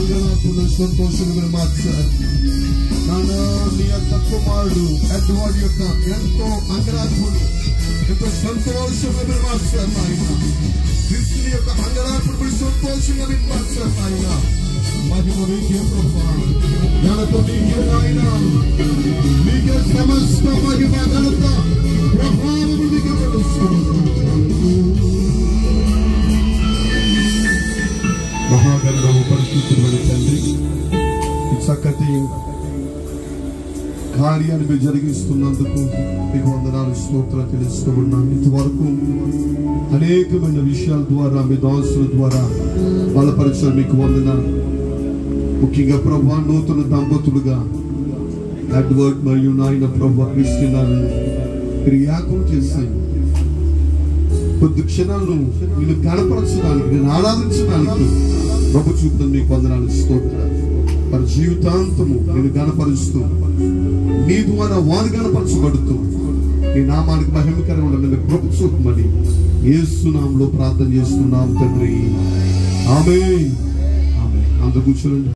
అంగలార్పులు సంతోషంగా మీరు మార్చారు నాన్న. నీ యొక్క కుమారుడు ఎడ్వర్డ్ యొక్క ఎంతో అంగలార్పులు ఎంతో సంతోషంగా మీరు మార్చారు ఆయన. క్రీస్తుని యొక్క అంగలార్పులు మీరు సంతోషంగా మీరు మార్చారు ఆయన. మహిమ మీకే ప్రభా, ఘనత మీకే ఆయన, మీకే సమస్త మహిమ ఘనత ప్రభావము మీకే మహాగణము పరిశుద్ధుడైన తండ్రి, ఈ చక్కటి కార్యాన్ని మీరు జరిగిస్తున్నందుకు మీకు వందనాలు స్తోత్రాలు తెలుస్తూ ఉన్నాను. ఇంతవరకు అనేకమైన విషయాల ద్వారా మీ దాసుల ద్వారా బలపరిచారు, మీకు వందనాలు. ముఖ్యంగా ప్రభా నూతన దంపతులుగా ఎడ్వర్డ్ మరియు నాయన ప్రభా క్రిస్టినాను మీరు యాగం చేసి కొద్ది క్షణాలను నేను కనపరచడానికి, నేను ఆరాధించడానికి ప్రభు చూపుతుంది మీకు వందనాలు స్తోత్రాలు. వారి జీవితాంతము నేను కనపరుస్తూ నీ ద్వారా వారు కనపరచబడుతూ నీ నామానికి మహిమకరంగా ప్రభు చూపమని యేసు నామములో ప్రార్థన చేస్తున్నాం తండ్రి. ఆమేన్. అందరూ కూర్చోండి.